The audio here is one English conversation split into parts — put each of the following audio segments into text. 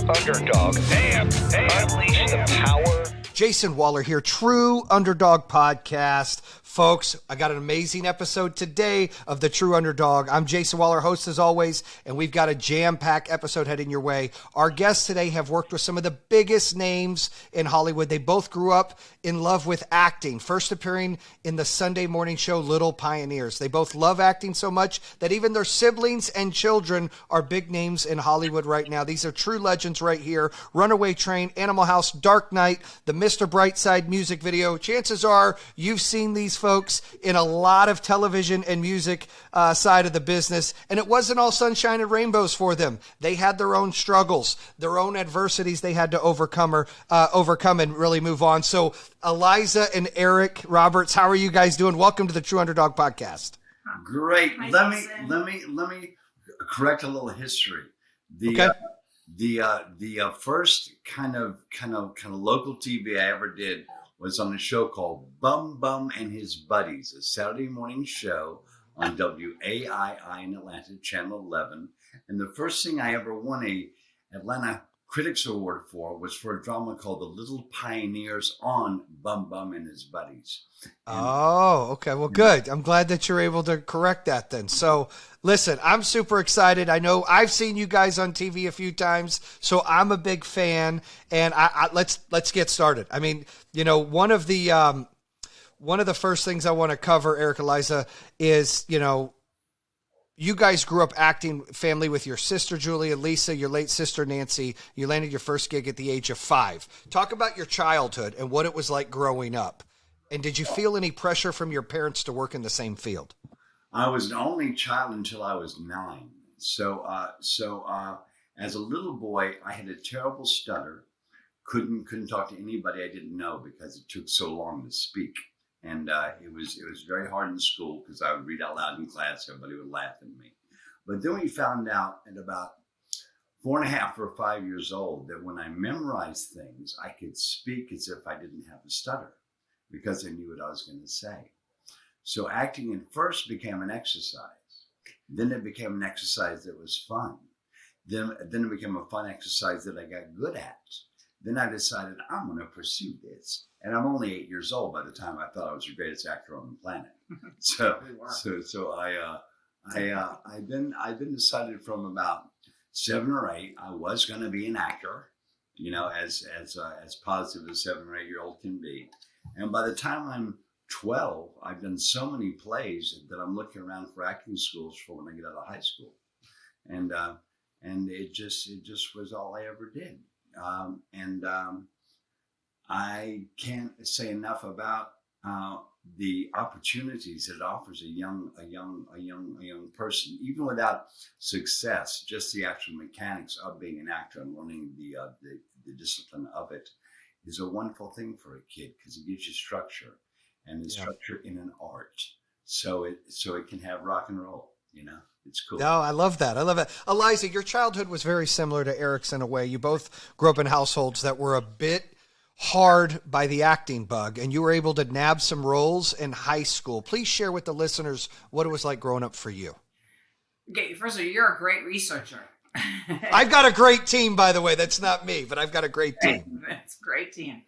Underdog. Damn. Unleash the power. Jayson Waller here, True Underdog Podcast. Folks, I got an amazing episode today of the True Underdog. I'm Jayson Waller, host as always, and we've got a jam-packed episode heading your way. Our guests today have worked with some of the biggest names in Hollywood. They both grew up in love with acting, first appearing in the Sunday morning show Little Pioneers. They both love acting so much that even their siblings and children are big names in Hollywood right now. These are true legends right here. Runaway Train, Animal House, Dark Knight, the Mr. Brightside music video. Chances are you've seen these folks in a lot of television and music side of the business, and it wasn't all sunshine and rainbows for them. They had their own struggles, their own adversities they had to overcome and really move on. So Eliza and Eric Roberts, how are you guys doing? Welcome to the True Underdog Podcast. Great. Hi, Let Jayson. me correct a little history. Okay. The first kind of local TV I ever did was on a show called Bum Bum and His Buddies, a Saturday morning show on WAII in Atlanta, Channel 11. And the first thing I ever won a Atlanta Critics Award for was for a drama called The Little Pioneers on Bum Bum and His Buddies. Oh, okay. Well, good. I'm glad that you're able to correct that then. So listen, I'm super excited. I know I've seen you guys on TV a few times, so I'm a big fan. And let's get started. I mean, you know, one of the first things I want to cover, Eric, Eliza, is, you know, you guys grew up acting family with your sister, Julia, Lisa, your late sister, Nancy. You landed your first gig at the age of 5. Talk about your childhood and what it was like growing up. And did you feel any pressure from your parents to work in the same field? I was an only child until I was 9. So as a little boy, I had a terrible stutter. Couldn't talk to anybody I didn't know because it took so long to speak. And it was very hard in school because I would read out loud in class. Everybody would laugh at me. But then we found out at about 4.5 or 5 years old that when I memorized things, I could speak as if I didn't have a stutter because I knew what I was going to say. So acting at first became an exercise. Then it became an exercise that was fun. Then it became a fun exercise that I got good at. Then I decided I'm going to pursue this. And I'm only 8 years old by the time I thought I was the greatest actor on the planet. I've been decided from about 7 or 8 I was going to be an actor, you know, as positive as 7 or 8 year old can be. And by the time I'm 12, I've done so many plays that I'm looking around for acting schools for when I get out of high school. And it just was all I ever did. I can't say enough about the opportunities that it offers a young person, even without success. Just the actual mechanics of being an actor and learning the discipline of it is a wonderful thing for a kid because it gives you structure and the structure in an art, so it can have rock and roll. You know. It's cool. No, I love that. Eliza, your childhood was very similar to Eric's in a way. You both grew up in households that were a bit hard by the acting bug, and you were able to nab some roles in high school. Please share with the listeners what it was like growing up for you. Okay, first of all, you're a great researcher. I've got a great team, by the way. That's not me, but I've got a great team. That's a great team.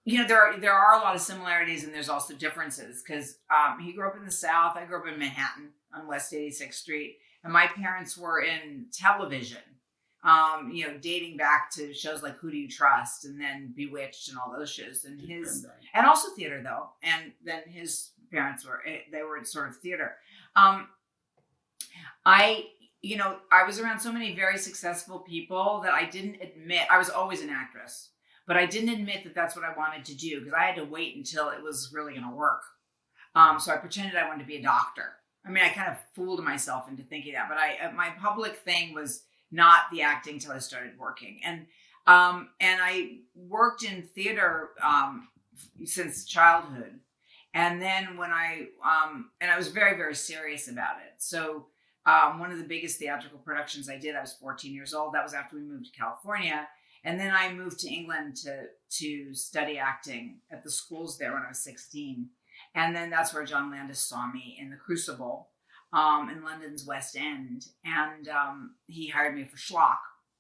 You know, there are a lot of similarities and there's also differences because he grew up in the South. I grew up in Manhattan on West 86th Street. And my parents were in television, you know, dating back to shows like Who Do You Trust and then Bewitched and all those shows. And and also theater though. And then his parents were in sort of theater. I was around so many very successful people that I didn't admit, I was always an actress. But I didn't admit that that's what I wanted to do because I had to wait until it was really going to work. So I pretended I wanted to be a doctor. I mean, I kind of fooled myself into thinking that. But my public thing was not the acting till I started working. And I worked in theater since childhood. And then when I was very, very serious about it. So one of the biggest theatrical productions I did, I was 14 years old. That was after we moved to California. And then I moved to England to study acting at the schools there when I was 16. And then that's where John Landis saw me in The Crucible in London's West End. And he hired me for Schlock.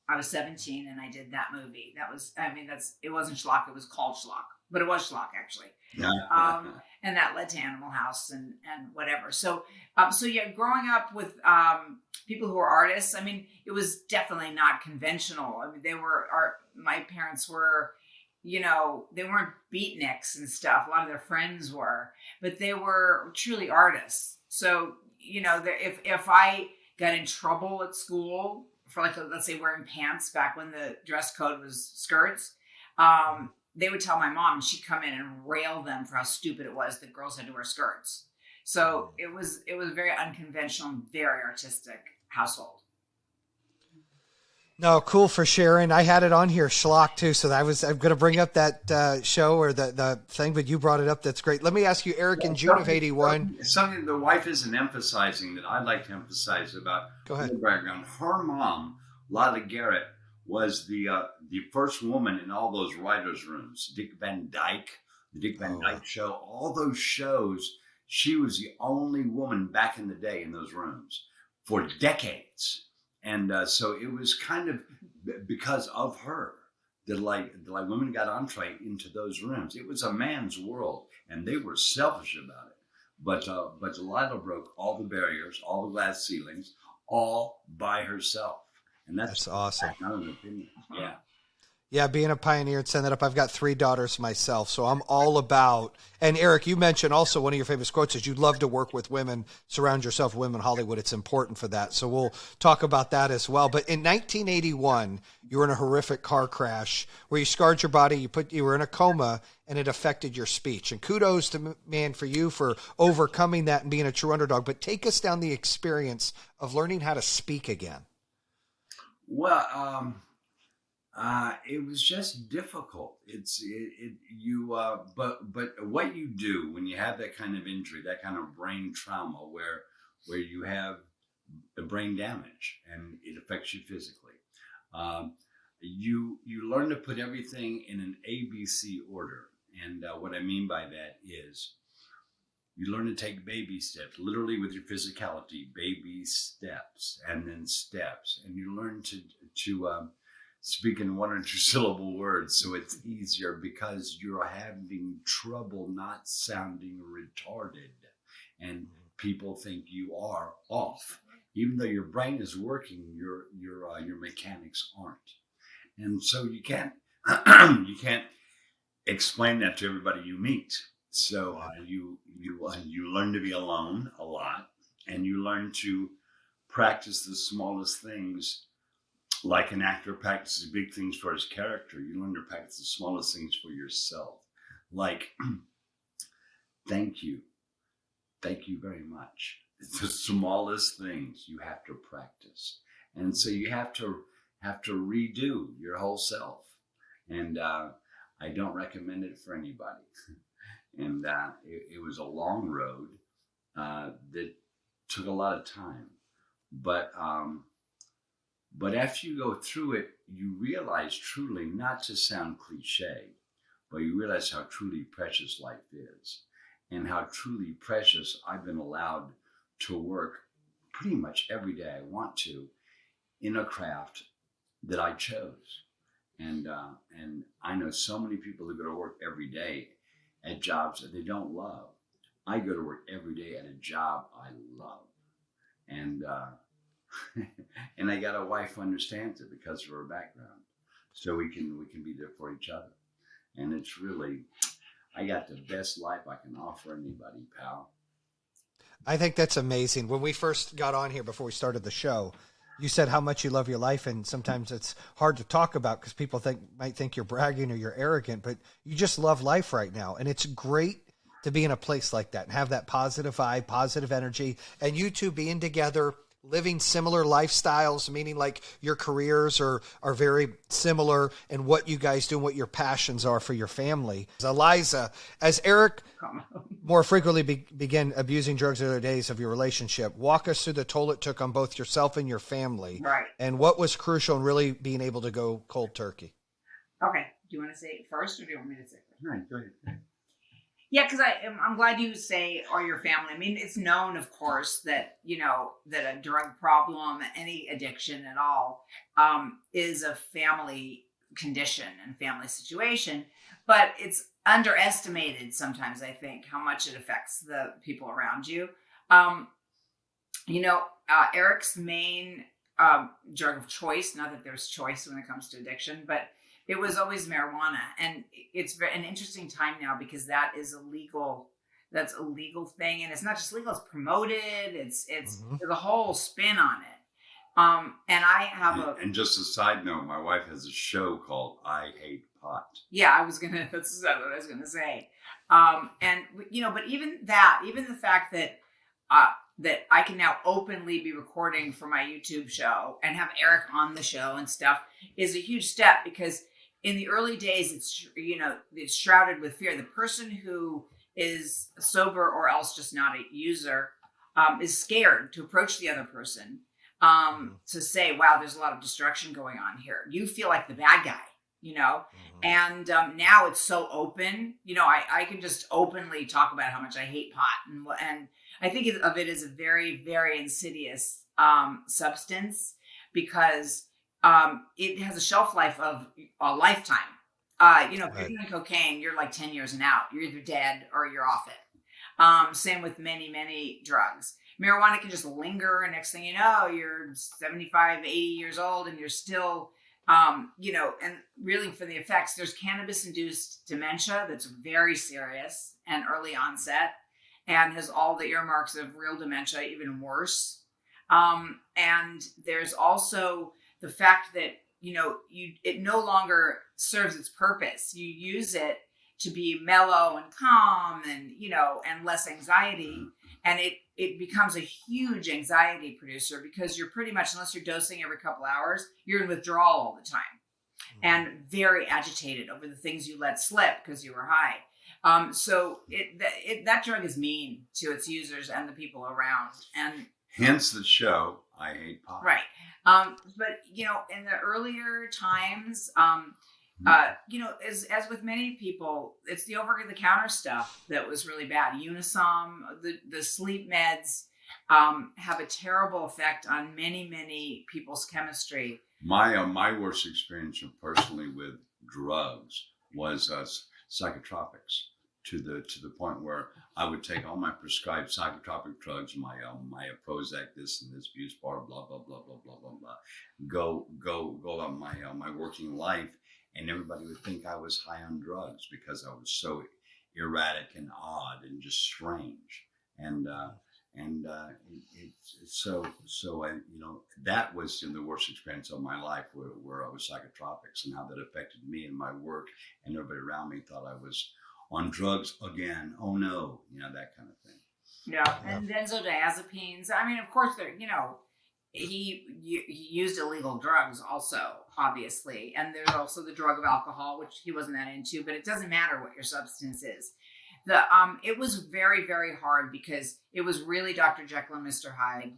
I was 17 and I did that movie. That was, I mean, it wasn't schlock. It was called schlock, but it was schlock actually. And that led to Animal House and whatever. So yeah, growing up with people who were artists, I mean, it was definitely not conventional. I mean, my parents were, you know, they weren't beatniks and stuff. A lot of their friends were, but they were truly artists. So, you know, if I got in trouble at school for, like, let's say wearing pants back when the dress code was skirts, they would tell my mom, and she'd come in and rail them for how stupid it was that girls had to wear skirts. So it was a very unconventional and very artistic household. No, cool for sharing. I had it on here, schlock too. So I'm going to bring up that show or the thing, but you brought it up. That's great. Let me ask you, Eric, in June of 81. Something the wife isn't emphasizing that I'd like to emphasize about her background. Her mom, Lila Garrett, was the first woman in all those writers' rooms. Dick Van Dyke, the Dick Van Dyke Show, all those shows. She was the only woman back in the day in those rooms for decades. And so it was kind of because of her that like women got entree into those rooms. It was a man's world, and they were selfish about it. But Delilah broke all the barriers, all the glass ceilings, all by herself. And that's awesome. Not an opinion. Yeah. Yeah, being a pioneer and setting that up. I've got 3 daughters myself, so I'm all about. And Eric, you mentioned also one of your famous quotes is you'd love to work with women, surround yourself with women in Hollywood. It's important for that. So we'll talk about that as well. But in 1981, you were in a horrific car crash where you scarred your body. You were in a coma, and it affected your speech. And kudos to for you for overcoming that and being a true underdog. But take us down the experience of learning how to speak again. Well, it was just difficult. But what you do when you have that kind of injury, that kind of brain trauma, where you have the brain damage and it affects you physically, you learn to put everything in an ABC order. And what I mean by that is you learn to take baby steps, literally with your physicality, baby steps, and then steps, and you learn to speak in 1 or 2 syllable words, so it's easier because you're having trouble not sounding retarded, and people think you are off, even though your brain is working. Your mechanics aren't, and so you can't explain that to everybody you meet. So you learn to be alone a lot, and you learn to practice the smallest things. Like an actor practices big things for his character, you learn to practice the smallest things for yourself. Like, thank you very much. It's the smallest things you have to practice, and so you have to redo your whole self. And I don't recommend it for anybody. And it was a long road that took a lot of time, but after you go through it, you realize truly, not to sound cliche, but you realize how truly precious life is, and how truly precious I've been allowed to work pretty much every day I want to in a craft that I chose. And I know so many people who go to work every day at jobs that they don't love. I go to work every day at a job I love. And and I got a wife who understands it because of her background. So we can be there for each other. And it's really, I got the best life I can offer anybody, pal. I think that's amazing. When we first got on here before we started the show, you said how much you love your life, and sometimes it's hard to talk about because people might think you're bragging or you're arrogant, but you just love life right now. And it's great to be in a place like that and have that positive vibe, positive energy, and you two being together, living similar lifestyles, meaning like your careers are very similar in what you guys do and what your passions are for your family. Eliza, as Eric more frequently began abusing drugs in the days of your relationship, walk us through the toll it took on both yourself and your family. Right. And what was crucial in really being able to go cold turkey? Okay. Do you want to say it first, or do you want me to say it first? All right, go ahead. Yeah, because I'm glad you say or your family. I mean, it's known, of course, that that a drug problem, any addiction at all, is a family condition and family situation. But it's underestimated sometimes. I think how much it affects the people around you. Um, Eric's main drug of choice. Not that there's choice when it comes to addiction, but it was always marijuana, and it's an interesting time now because that is illegal. That's a legal thing, and it's not just legal; it's promoted. It's there's a whole spin on it. And I have And just a side note, my wife has a show called "I Hate Pot." Yeah, that's what I was gonna say. But even the fact that that I can now openly be recording for my YouTube show and have Eric on the show and stuff is a huge step because in the early days, it's shrouded with fear. The person who is sober or else just not a user is scared to approach the other person to say, wow, there's a lot of destruction going on here. You feel like the bad guy, and now it's so open. I can just openly talk about how much I hate pot. And I think of it as a very, very insidious substance because it has a shelf life of a lifetime. If you're doing cocaine, you're like 10 years and out. You're either dead or you're off it. Same with many, many drugs. Marijuana can just linger, and next thing you know, you're 75, 80 years old, and you're still, and really for the effects, there's cannabis-induced dementia that's very serious and early onset and has all the earmarks of real dementia, even worse. And there's also the fact that it no longer serves its purpose. You use it to be mellow and calm and and less anxiety, and it becomes a huge anxiety producer because you're pretty much, unless you're dosing every couple hours, you're in withdrawal all the time and very agitated over the things you let slip because you were high. So that drug is mean to its users and the people around, and hence the show I Hate Pot. Right. But in the earlier times, as with many people, it's the over-the-counter stuff that was really bad. Unisom, the sleep meds have a terrible effect on many, many people's chemistry. My worst experience personally with drugs was psychotropics to the point where I would take all my prescribed psychotropic drugs, my Prozac, this and this, Buspar, blah blah blah blah blah blah blah, go on my working life, and everybody would think I was high on drugs because I was so erratic and odd and just strange, that was the worst experience of my life where I was psychotropics and how that affected me and my work, and everybody around me thought I was on drugs again. Oh no, that kind of thing. Yeah, and benzodiazepines. I mean, of course, he used illegal drugs also, obviously, and there's also the drug of alcohol, which he wasn't that into. But it doesn't matter what your substance is. It was very, very hard because it was really Dr. Jekyll and Mr. Hyde.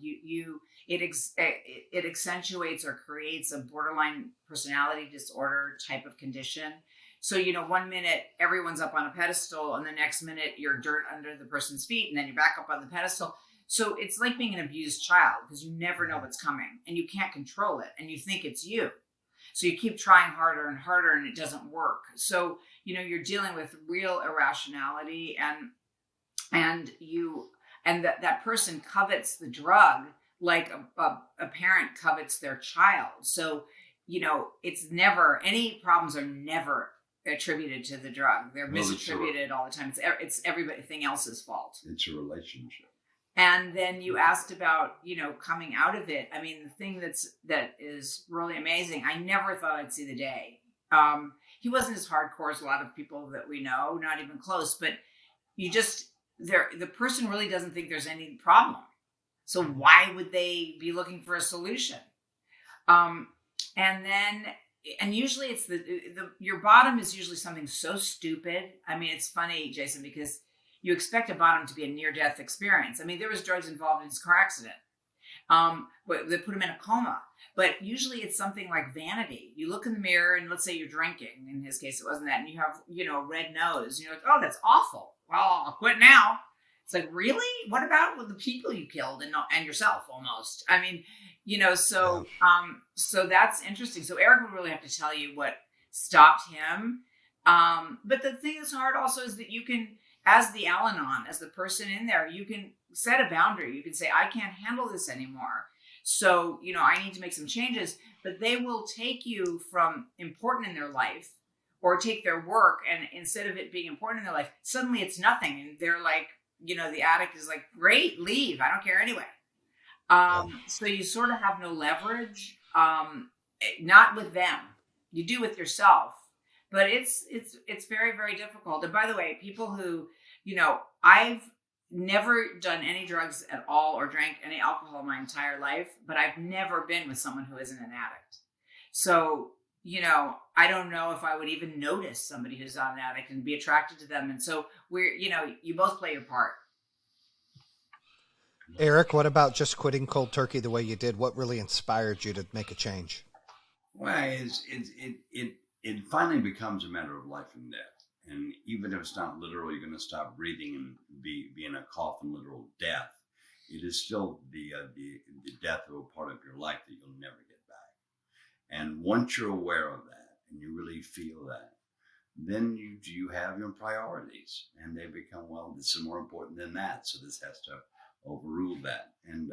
It accentuates or creates a borderline personality disorder type of condition. So, 1 minute everyone's up on a pedestal and the next minute you're dirt under the person's feet and then you're back up on the pedestal. So it's like being an abused child because you never know what's coming and you can't control it and you think it's you. So you keep trying harder and harder and it doesn't work. So, you're dealing with real irrationality and that person covets the drug like a parent covets their child. So, it's never, any problems are never attributed to the drug. They're misattributed all the time. It's everything else's fault. It's a relationship. And then you asked about, coming out of it. I mean, the thing that is really amazing, I never thought I'd see the day. He wasn't as hardcore as a lot of people that we know, not even close, but the person really doesn't think there's any problem. So why would they be looking for a solution? And usually it's your bottom is usually something so stupid. I mean, it's funny, Jayson, because you expect a bottom to be a near-death experience. I mean, there was drugs involved in his car accident. But they put them in a coma. But usually it's something like vanity. You look in the mirror and let's say you're drinking. In his case, it wasn't that. And you have, a red nose. And you're like, oh, that's awful. Well, I'll quit now. It's like, really? What about with the people you killed and yourself almost? I mean, so that's interesting. So Eric would really have to tell you what stopped him. But the thing that's hard also is that you can, as the Al-Anon, as the person in there, you can set a boundary. You can say, I can't handle this anymore. So, I need to make some changes, but they will take you from important in their life or take their work. And instead of it being important in their life, suddenly it's nothing. And they're like, the addict is like, great, leave. I don't care anyway. So you sort of have no leverage, not with them. You do with yourself, but it's very, very difficult. And by the way, people who, I've never done any drugs at all or drank any alcohol my entire life, but I've never been with someone who isn't an addict. So, I don't know if I would even notice somebody who's not an addict and be attracted to them. And so you both play your part. Eric, what about just quitting cold turkey the way you did? What really inspired you to make a change? Well, it finally becomes a matter of life and death. And even if it's not literal, you're going to stop breathing and be in a coffin, literal death. It is still the death of a part of your life that you'll never get back. And once you're aware of that and you really feel that, then you have your priorities and they become, well, this is more important than that. So this has to overrule that. And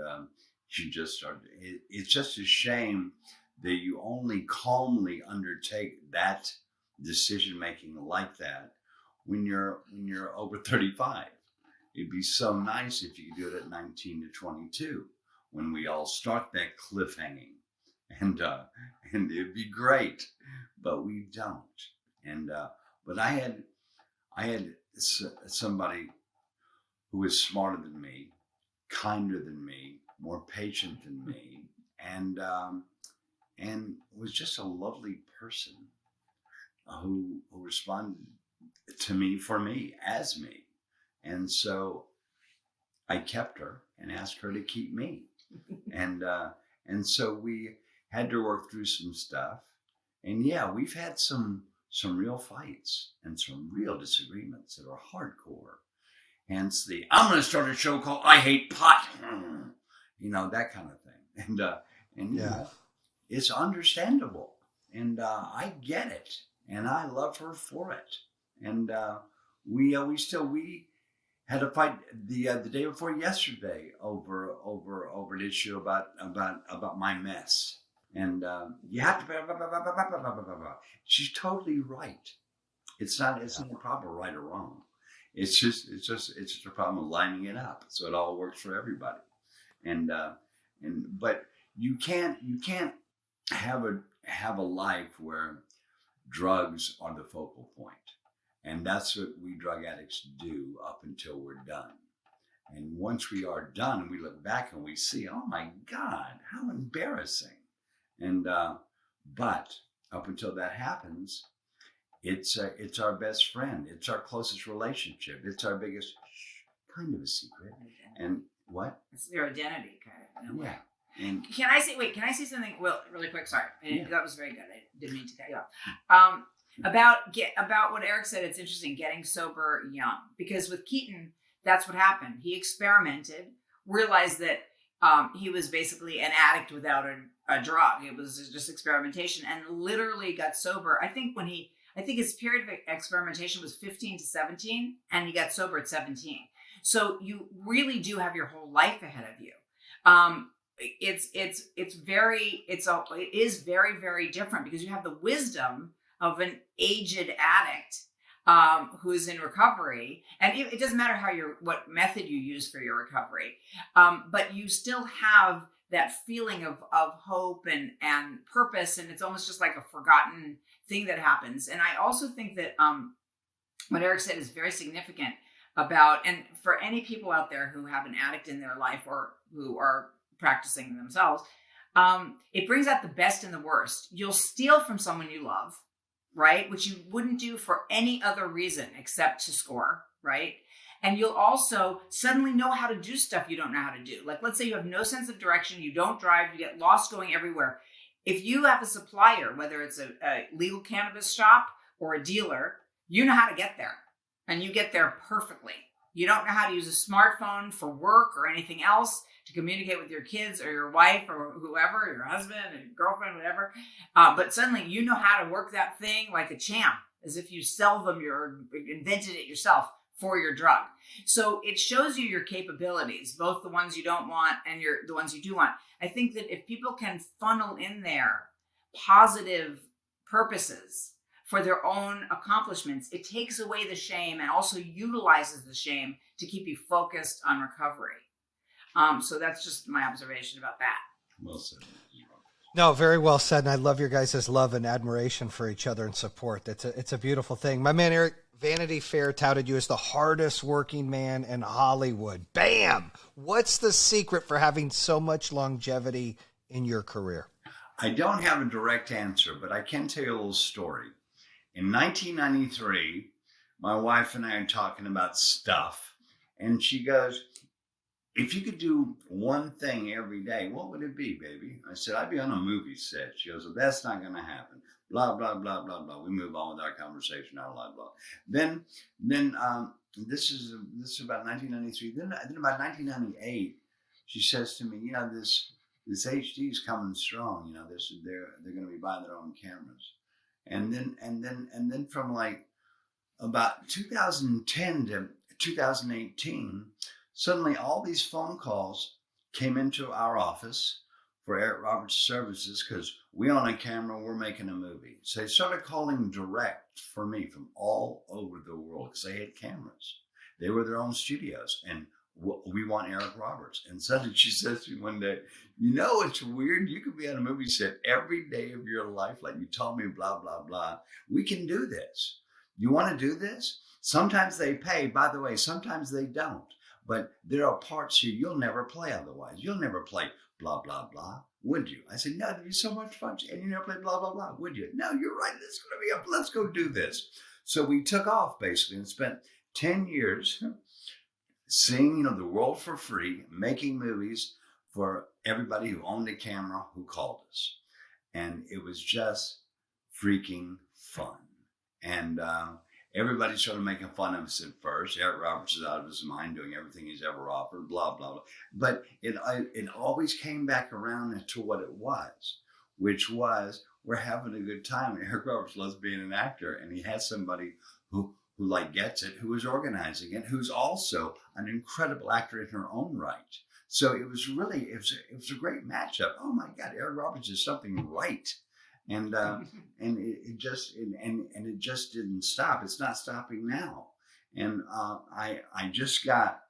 you just start, it's just a shame that you only calmly undertake that decision-making like that when you're over 35. It'd be so nice if you could do it at 19 to 22 when we all start that cliffhanging and it'd be great, but we don't. And but I had somebody who was smarter than me, kinder than me, more patient than me, and was just a lovely person who responded to me for me, as me. And so I kept her and asked her to keep me. And so we had to work through some stuff. And yeah, we've had some real fights and some real disagreements that are hardcore. Hence I'm going to start a show called I Hate Pot. That kind of thing. And yeah, it's understandable. And I get it. And I love her for it. And we had a fight the day before yesterday over an issue about my mess. And you have to. She's totally right. It's not a problem of right or wrong. It's just a problem of lining it up so it all works for everybody. But you can't have a life where drugs are the focal point. And that's what we drug addicts do up until we're done. And once we are done, we look back and we see, oh my God, how embarrassing. And but up until that happens, it's our best friend. It's our closest relationship. It's our biggest kind of a secret. And what? It's their identity, kind of. Yeah. And can I say something really quick? Sorry. Yeah. That was very good. I didn't mean to cut you off. About what Eric said, it's interesting, getting sober young. Because with Keaton, that's what happened. He experimented, realized that he was basically an addict without a drug. It was just experimentation, and literally got sober. I think his period of experimentation was 15 to 17, and he got sober at 17. So you really do have your whole life ahead of you. It is very, very different because you have the wisdom of an aged addict who's in recovery, and it doesn't matter what method you use for your recovery, but you still have that feeling of hope and purpose, and it's almost just like a forgotten thing that happens. And I also think that what Eric said is very significant about, and for any people out there who have an addict in their life or who are practicing themselves, it brings out the best and the worst. You'll steal from someone you love, right? Which you wouldn't do for any other reason except to score, right? And you'll also suddenly know how to do stuff you don't know how to do. Like, let's say you have no sense of direction, you don't drive, you get lost going everywhere. If you have a supplier, whether it's a legal cannabis shop or a dealer, you know how to get there, and you get there perfectly. You don't know how to use a smartphone for work or anything else to communicate with your kids or your wife or whoever, your husband and girlfriend, whatever. But suddenly you know how to work that thing like a champ, as if you sell them, you invented it yourself for your drug. So it shows you your capabilities, both the ones you don't want and the ones you do want. I think that if people can funnel in there positive purposes for their own accomplishments, it takes away the shame and also utilizes the shame to keep you focused on recovery. So that's just my observation about that. Well said. No, very well said. And I love your guys' love and admiration for each other and support. It's a beautiful thing. My man, Eric, Vanity Fair touted you as the hardest working man in Hollywood. Bam! What's the secret for having so much longevity in your career? I don't have a direct answer, but I can tell you a little story. In 1993, my wife and I are talking about stuff, and she goes, if you could do one thing every day, what would it be, baby? I said, I'd be on a movie set. She goes, well, that's not going to happen. Blah, blah, blah, blah, blah. We move on with our conversation, blah, blah, blah. Then this is about 1993. Then about 1998, she says to me, you know, this HD is coming strong. You know, they're going to be buying their own cameras. And then from like about 2010 to 2018, suddenly all these phone calls came into our office for Eric Roberts services because we own a camera, we're making a movie. So they started calling direct for me from all over the world because they had cameras. They were their own studios, and we want Eric Roberts. And suddenly she says to me one day, you know, it's weird. You could be on a movie set every day of your life, like you told me, blah, blah, blah. We can do this. You want to do this? Sometimes they pay. By the way, sometimes they don't. But there are parts here you'll never play otherwise. You'll never play blah, blah, blah, would you? I said, no, that'd be so much fun. And you never play blah, blah, blah, would you? No, you're right. This is going to be up. Let's go do this. So we took off basically and spent 10 years seeing, you know, the world for free, making movies for everybody who owned a camera who called us. And it was just freaking fun. And everybody started making fun of us at first. Eric Roberts is out of his mind doing everything he's ever offered, blah, blah, blah. But it always came back around to what it was, which was we're having a good time. Eric Roberts loves being an actor, and he has somebody who like gets it, who is organizing it, who's also an incredible actor in her own right. So it was a great matchup. Oh my God, Eric Roberts is something right. And it just didn't stop. It's not stopping now. And I just got,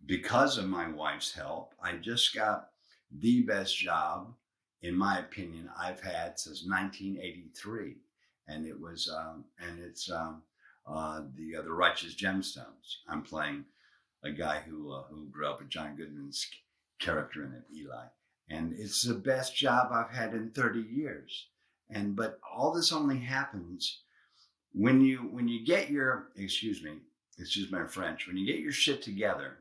because of my wife's help, I just got the best job, in my opinion, I've had since 1983, and it was it's the Righteous Gemstones. I'm playing a guy who grew up with John Goodman's character in it, Eli. And it's the best job I've had in 30 years. But all this only happens when you get your, excuse my French, when you get your shit together,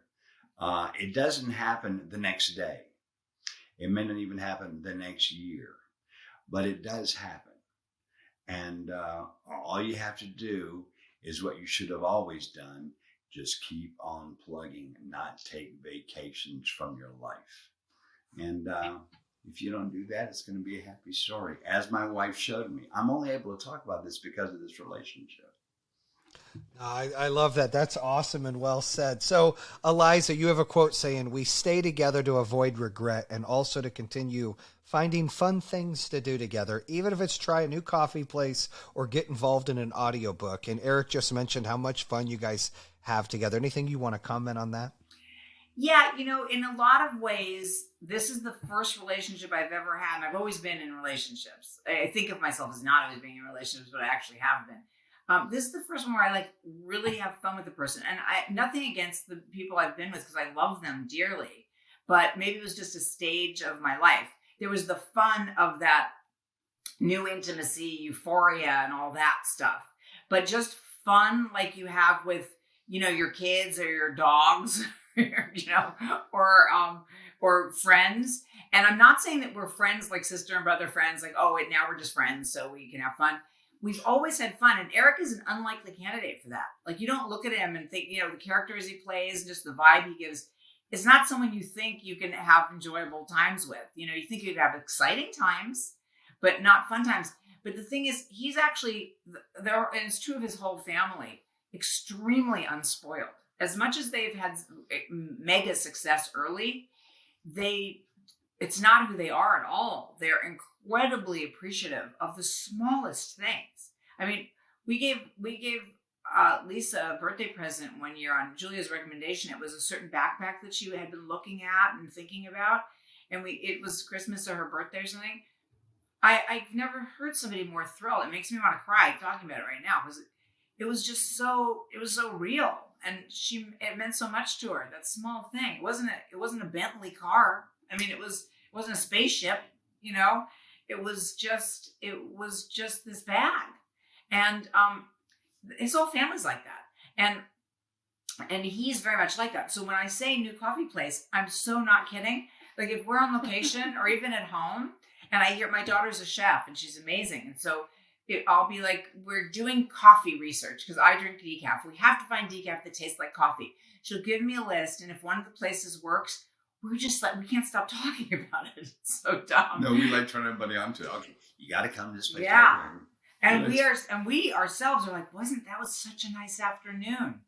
it doesn't happen the next day. It may not even happen the next year, but it does happen. And all you have to do is what you should have always done. Just keep on plugging and not take vacations from your life. And if you don't do that, it's going to be a happy story. As my wife showed me, I'm only able to talk about this because of this relationship. I love that. That's awesome and well said. So, Eliza, you have a quote saying, we stay together to avoid regret and also to continue finding fun things to do together, even if it's try a new coffee place or get involved in an audiobook. And Eric just mentioned how much fun you guys have together. Anything you want to comment on that? Yeah, you know, in a lot of ways, this is the first relationship I've ever had. And I've always been in relationships. I think of myself as not always being in relationships, but I actually have been. This is the first one where I really have fun with the person. And nothing against the people I've been with because I love them dearly. But maybe it was just a stage of my life. There was the fun of that new intimacy, euphoria, and all that stuff. But just fun like you have with your kids or your dogs, or friends. And I'm not saying that we're friends like sister and brother friends, like, oh, wait, now we're just friends so we can have fun. We've always had fun. And Eric is an unlikely candidate for that. Like, you don't look at him and think, the characters he plays, just the vibe he gives, it's not someone you think you can have enjoyable times with. You think you'd have exciting times, but not fun times. But the thing is, he's actually, and it's true of his whole family, extremely unspoiled. As much as they've had mega success early, it's not who they are at all. They're incredibly appreciative of the smallest things. I mean, we gave Lisa a birthday present one year on Julia's recommendation. It was a certain backpack that she had been looking at and thinking about, and it was Christmas or her birthday or something. I've never heard somebody more thrilled. It makes me want to cry talking about it right now, because it was so real, and it meant so much to her. That small thing. It wasn't a Bentley car. I mean, it wasn't a spaceship. It was just this bag, and his whole family's like that, and he's very much like that. So when I say new coffee place, I'm so not kidding. Like, if we're on location or even at home, and I hear, my daughter's a chef and she's amazing, and so I'll be like, we're doing coffee research because I drink decaf. We have to find decaf that tastes like coffee. She'll give me a list, and if one of the places works, we're just like, we can't stop talking about it. It's so dumb. No, we like turning everybody onto it. Okay, you got to come this way. Yeah. And we ourselves are like, that was such a nice afternoon.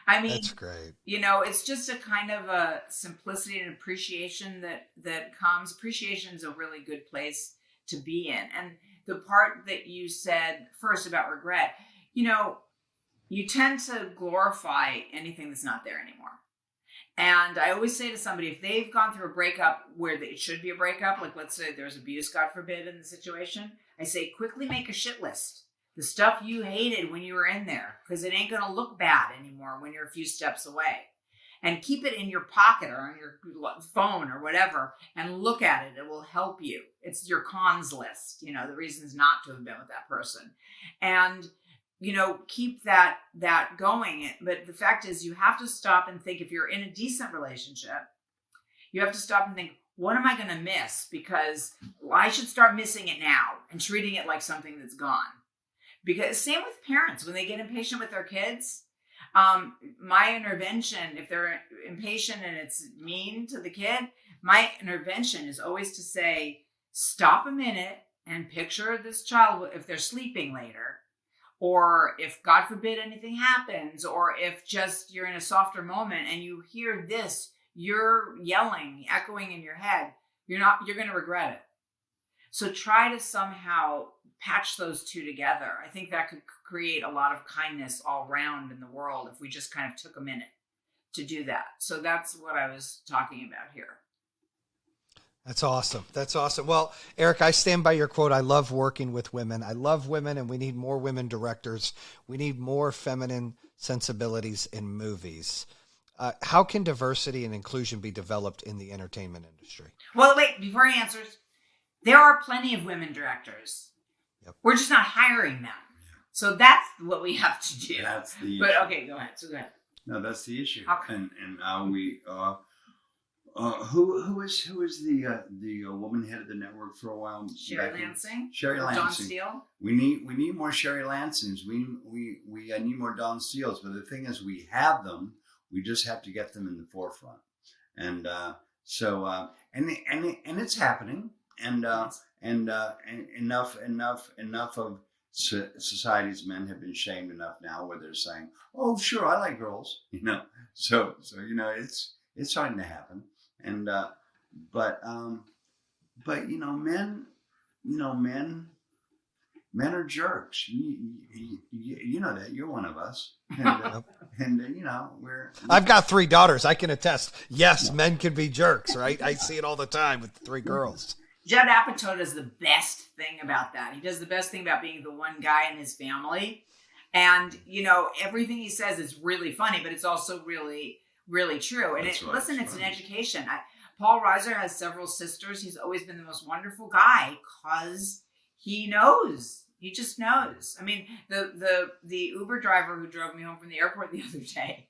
I mean, that's great. It's just a kind of a simplicity and appreciation that comes. Appreciation is a really good place to be in. And the part that you said first about regret, you tend to glorify anything that's not there anymore. And I always say to somebody, if they've gone through a breakup where it should be a breakup, like let's say there's abuse, God forbid, in the situation, I say, quickly make a shit list. The stuff you hated when you were in there, because it ain't going to look bad anymore when you're a few steps away. And keep it in your pocket or on your phone or whatever, and look at it. It will help you. It's your cons list, the reasons not to have been with that person. And, keep that going. But the fact is, you have to stop and think, if you're in a decent relationship, you have to stop and think, what am I going to miss? Because I should start missing it now and treating it like something that's gone. Because same with parents, when they get impatient with their kids, my intervention, if they're impatient and it's mean to the kid, my intervention is always to say, stop a minute and picture this child if they're sleeping later, or if God forbid anything happens, or if just you're in a softer moment and you hear this, you're yelling, echoing in your head, you're going to regret it. So try to somehow patch those two together. I think that could create a lot of kindness all around in the world if we just kind of took a minute to do that. So that's what I was talking about here. That's awesome. That's awesome. Well, Eric, I stand by your quote. I love working with women. I love women, and we need more women directors. We need more feminine sensibilities in movies. How can diversity and inclusion be developed in the entertainment industry? Well, wait, before he answers, there are plenty of women directors. Yep. We're just not hiring them. So that's what we have to do. That's the But issue. okay, go ahead. So go ahead. No, that's the issue. Okay. And we who was the woman head of the network for a while? Sherry Lansing. Sherry Lansing. John Steele. We need more Sherry Lansings. We need more Don Steeles. But the thing is, we have them. We just have to get them in the forefront. And and it's happening. And enough of society's men have been shamed enough now where they're saying, "Oh, sure, I like girls," So it's starting to happen. And but men are jerks. You know that. You're one of us. And we're. I've got 3 daughters. I can attest. Yes, men can be jerks, right? I see it all the time with 3 girls. Judd Apatow does the best thing about that. He does the best thing about being the one guy in his family. And, everything he says is really funny, but it's also really, really true. And it's an education. Paul Reiser has several sisters. He's always been the most wonderful guy because he knows He just knows. I mean, the Uber driver who drove me home from the airport the other day,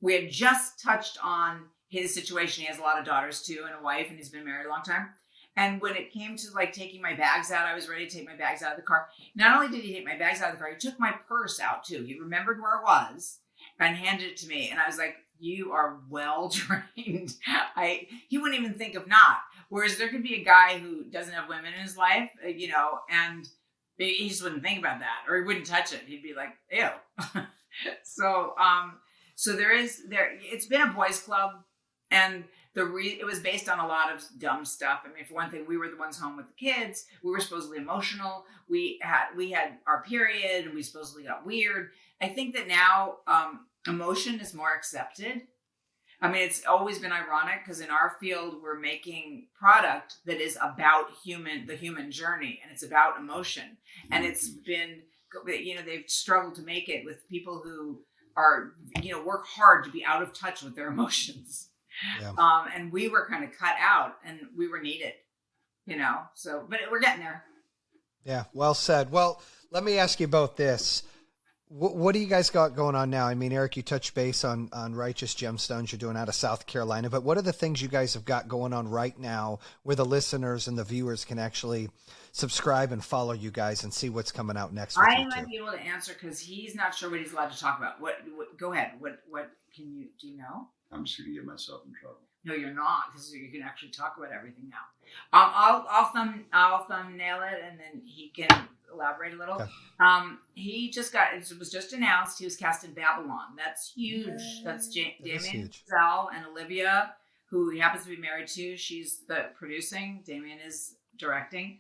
we had just touched on his situation. He has a lot of daughters too and a wife, and he's been married a long time. And when it came to like taking my bags out, I was ready to take my bags out of the car. Not only did he take my bags out of the car, he took my purse out too. He remembered where it was and handed it to me. And I was like, you are well trained. He wouldn't even think of not. Whereas there could be a guy who doesn't have women in his life, and he just wouldn't think about that, or he wouldn't touch it. He'd be like, ew. So it's been a boys club, and it was based on a lot of dumb stuff. I mean, for one thing, we were the ones home with the kids. We were supposedly emotional. We had our period, and we supposedly got weird. I think that now emotion is more accepted. I mean, it's always been ironic because in our field, we're making product that is about the human journey, and it's about emotion. And it's been, they've struggled to make it with people who are, work hard to be out of touch with their emotions. Yeah. And we were kind of cut out, and we were needed, but we're getting there. Yeah. Well said. Well, let me ask you both this. What do you guys got going on now? I mean, Eric, you touched base on Righteous Gemstones you're doing out of South Carolina, but what are the things you guys have got going on right now where the listeners and the viewers can actually subscribe and follow you guys and see what's coming out next? I might be able to answer because he's not sure what he's allowed to talk about. What go ahead. What do you know? I'm just going to get myself in trouble. No, you're not, because you can actually talk about everything now. I'll thumbnail it, and then he can elaborate a little. Okay. He it was just announced he was cast in Babylon. That's huge. That's Damien Chazelle and Olivia, who he happens to be married to. She's the producing. Damien is directing.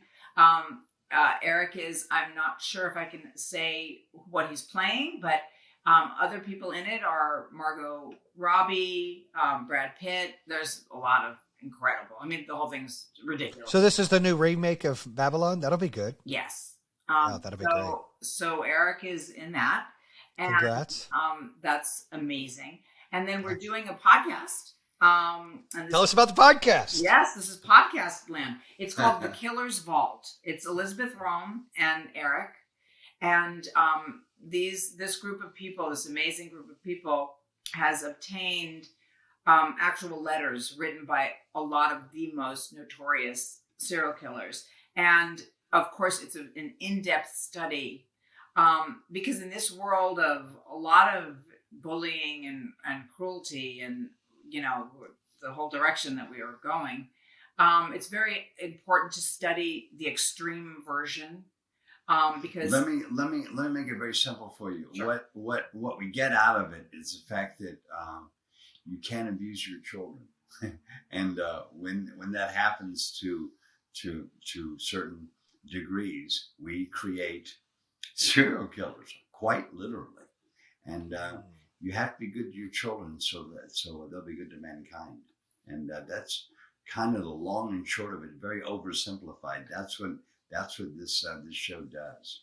Eric is, I'm not sure if I can say what he's playing, but other people in it are Margot Robbie, Brad Pitt. There's a lot of incredible. I mean, the whole thing's ridiculous. So this is the new remake of Babylon? That'll be good. Yes. That'll be great. So Eric is in that. And, congrats. That's amazing. And then we're doing a podcast. Tell us about the podcast. Yes, this is podcast land. It's called The Killer's Vault. It's Elizabeth Rome and Eric. And this group of people, this amazing group of people, has obtained actual letters written by a lot of the most notorious serial killers. And of course, it's an in-depth study because in this world of a lot of bullying and cruelty and, the whole direction that we are going, it's very important to study the extreme version. Because let me make it very simple for you. Sure. What we get out of it is the fact that you can't abuse your children, and when that happens to certain degrees, we create serial killers, quite literally, and you have to be good to your children so they'll be good to mankind, and that's kind of the long and short of it. Very oversimplified. That's what this show does.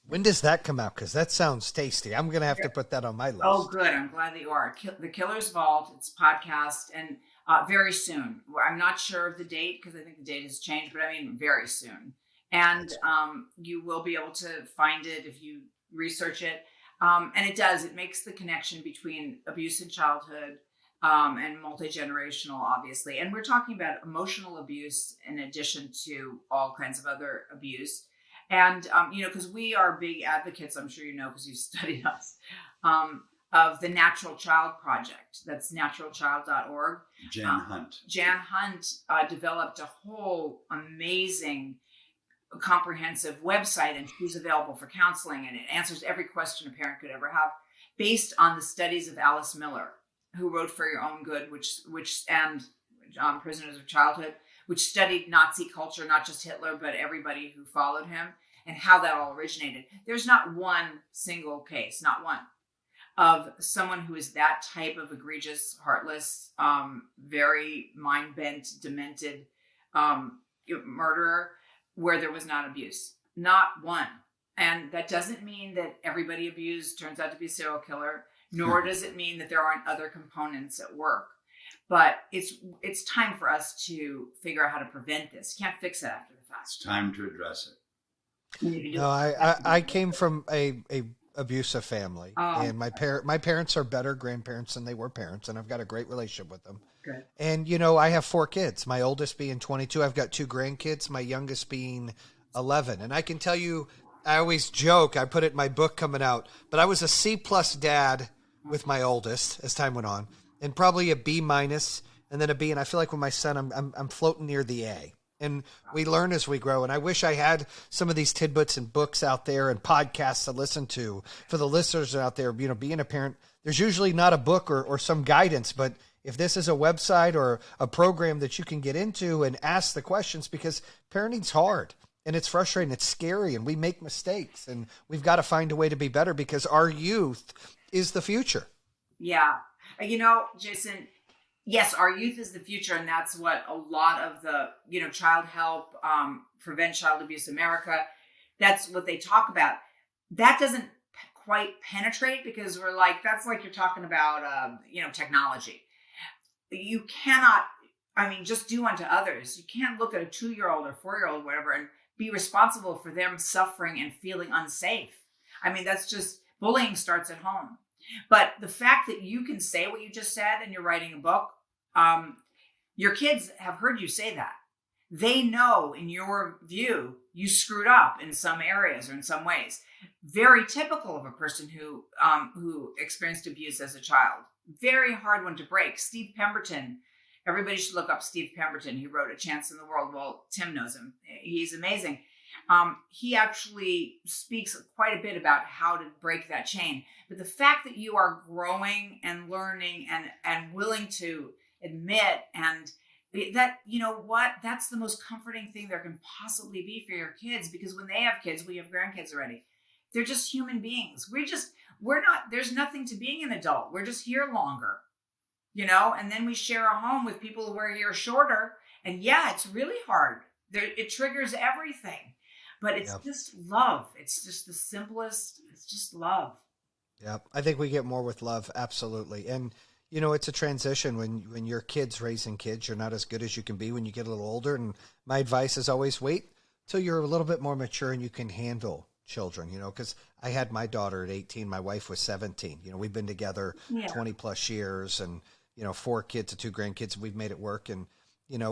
When does that come out? Because that sounds tasty. I'm going to have to put that on my list. Oh, good. I'm glad that you are. The Killer's Vault, it's podcast, and very soon. I'm not sure of the date because I think the date has changed, but I mean very soon. And you will be able to find it if you research it. And it does. It makes the connection between abuse in childhood and multi-generational, obviously. And we're talking about emotional abuse in addition to all kinds of other abuse. And, because we are big advocates, I'm sure you know because you've studied us, of the Natural Child Project. That's naturalchild.org. Jan Hunt. Jan Hunt developed a whole amazing comprehensive website, and she's available for counseling, and it answers every question a parent could ever have based on the studies of Alice Miller, who wrote For Your Own Good, which Prisoners of Childhood, which studied Nazi culture, not just Hitler, but everybody who followed him and how that all originated. There's not one single case, not one, of someone who is that type of egregious, heartless, very mind-bent, demented murderer where there was not abuse. Not one. And that doesn't mean that everybody abused turns out to be a serial killer, nor does it mean that there aren't other components at work. But it's time for us to figure out how to prevent this. You can't fix it after the fact. It's time to address it. You do. No, I came from a abusive family, Oh, and my parents are better grandparents than they were parents, and I've got a great relationship with them. good. And I have 4 kids. My oldest being 22. I've got 2 grandkids. My youngest being 11. And I can tell you, I always joke. I put it in my book coming out, but I was a C plus dad with my oldest as time went on, and probably a B minus, and then a B. And I feel like with my son, I'm floating near the A. And we learn as we grow. And I wish I had some of these tidbits and books out there and podcasts to listen to for the listeners out there. Being a parent, there's usually not a book or some guidance, but if this is a website or a program that you can get into and ask the questions, because parenting's hard and it's frustrating, it's scary, and we make mistakes, and we've got to find a way to be better because our youth is the future. Yeah. Jayson, yes, our youth is the future, and that's what a lot of the, child help, Prevent Child Abuse America, that's what they talk about. That doesn't quite penetrate because we're like, that's like you're talking about, technology. You cannot, just do unto others. You can't look at a 2-year-old or 4-year-old, whatever, and be responsible for them suffering and feeling unsafe. That's just, bullying starts at home. But the fact that you can say what you just said and you're writing a book, your kids have heard you say that. They know, in your view, you screwed up in some areas or in some ways. Very typical of a person who experienced abuse as a child. Very hard one to break. Steve Pemberton. Everybody should look up Steve Pemberton. He wrote A Chance in the World. Well, Tim knows him. He's amazing. He actually speaks quite a bit about how to break that chain. But the fact that you are growing and learning and willing to admit, and that, that's the most comforting thing there can possibly be for your kids, because when they have kids, we have grandkids already. They're just human beings. We're not, there's nothing to being an adult. We're just here longer, and then we share a home with people who are here shorter. And yeah, it's really hard. It triggers everything, but it's just love. It's just the simplest. It's just love. Yeah, I think we get more with love. Absolutely. And, it's a transition when your kid's raising kids. You're not as good as you can be when you get a little older. And my advice is always wait till you're a little bit more mature and you can handle children, because I had my daughter at 18. My wife was 17. We've been together 20 plus years, and, 4 kids and 2 grandkids. We've made it work. And,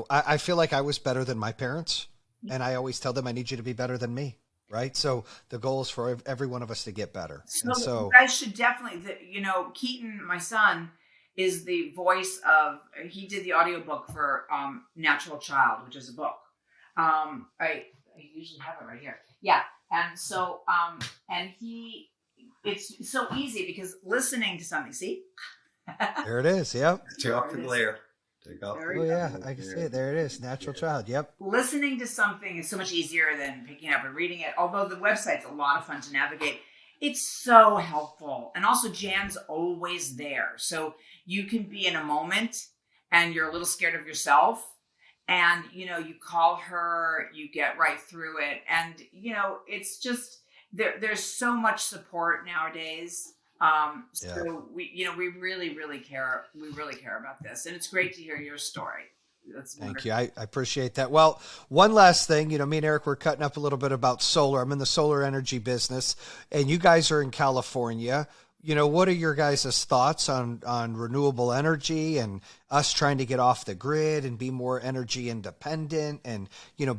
I feel like I was better than my parents. And I always tell them I need you to be better than me. Right. So the goal is for every one of us to get better. So you guys should definitely, Keaton, my son, is the voice of, he did the audiobook for Natural Child, which is a book. I usually have it right here. Yeah. And so, it's so easy because listening to something, see? There it is. Yep. Take off the glare. Oh yeah, I can see it. There it is. Natural Child. Yep. Listening to something is so much easier than picking up and reading it. Although the website's a lot of fun to navigate. It's so helpful. And also Jan's always there. So you can be in a moment and you're a little scared of yourself. And, you call her, you get right through it. And, it's just, there's so much support nowadays. So we really, really care. We really care about this. And it's great to hear your story. That's Thank you. I appreciate that. Well, one last thing, me and Eric were cutting up a little bit about solar. I'm in the solar energy business, and you guys are in California. What are your guys' thoughts on renewable energy and us trying to get off the grid and be more energy independent and,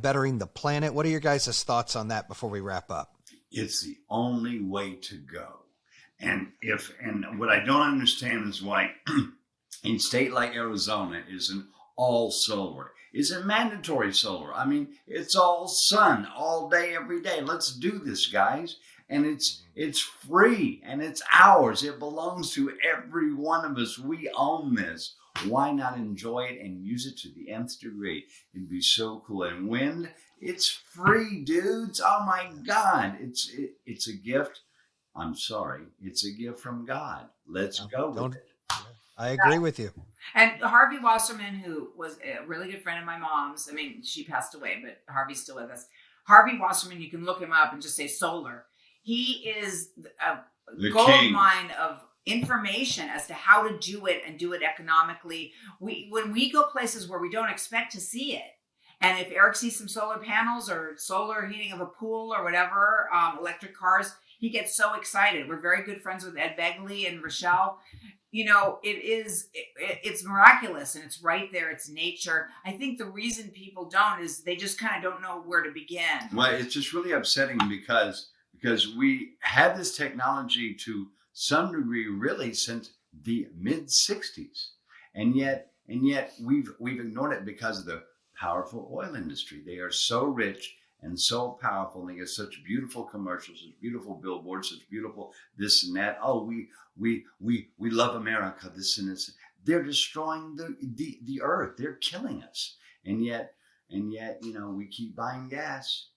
bettering the planet? What are your guys' thoughts on that before we wrap up? It's the only way to go. And what I don't understand is why in state like Arizona isn't all solar. Isn't mandatory solar. It's all sun all day, every day. Let's do this, guys. And it's free and it's ours. It belongs to every one of us. We own this. Why not enjoy it and use it to the nth degree? It'd be so cool. And wind, it's free, dudes. Oh my God. It's a gift. I'm sorry. It's a gift from God. Let's go with it. I agree with you. And Harvey Wasserman, who was a really good friend of my mom's, she passed away, but Harvey's still with us. Harvey Wasserman, you can look him up and just say solar. He is a gold mine of information as to how to do it and do it economically. When we go places where we don't expect to see it, And if Eric sees some solar panels or solar heating of a pool or whatever, electric cars, he gets so excited. We're very good friends with Ed Begley and Rochelle. It's miraculous, and it's right there. It's nature. I think the reason people don't is they just kind of don't know where to begin. Well, it's just really upsetting because we had this technology to some degree really since the mid 60s, and yet we've ignored it because of the powerful oil industry. They are so rich and so powerful, and they get such beautiful commercials, such beautiful billboards, such beautiful this and that. Oh, we love America, this and this. They're destroying the earth. They're killing us, and yet we keep buying gas.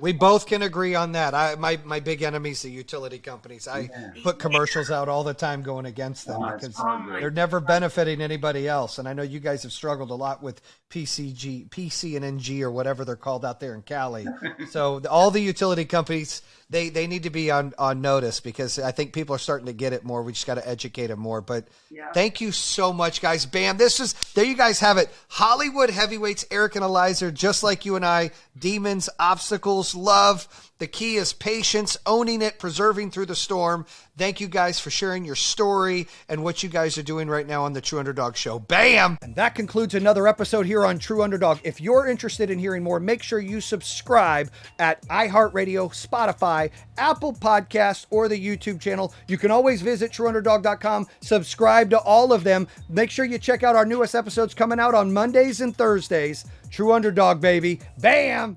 We both can agree on that. My big enemy's the utility companies. I put commercials out all the time going against them because they're never benefiting anybody else. And I know you guys have struggled a lot with PC&NG or whatever they're called out there in Cali. So all the utility companies, they need to be on notice, because I think people are starting to get it more. We just got to educate them more. But thank you so much, guys. Bam. There you guys have it. Hollywood heavyweights, Eric and Eliza, just like you and I. Demons, obstacles, love. The key is patience, owning it, persevering through the storm. Thank you guys for sharing your story and what you guys are doing right now on the True Underdog Show. Bam! And that concludes another episode here on True Underdog. If you're interested in hearing more, make sure you subscribe at iHeartRadio, Spotify, Apple Podcasts, or the YouTube channel. You can always visit TrueUnderdog.com, subscribe to all of them. Make sure you check out our newest episodes coming out on Mondays and Thursdays. True Underdog, baby. Bam!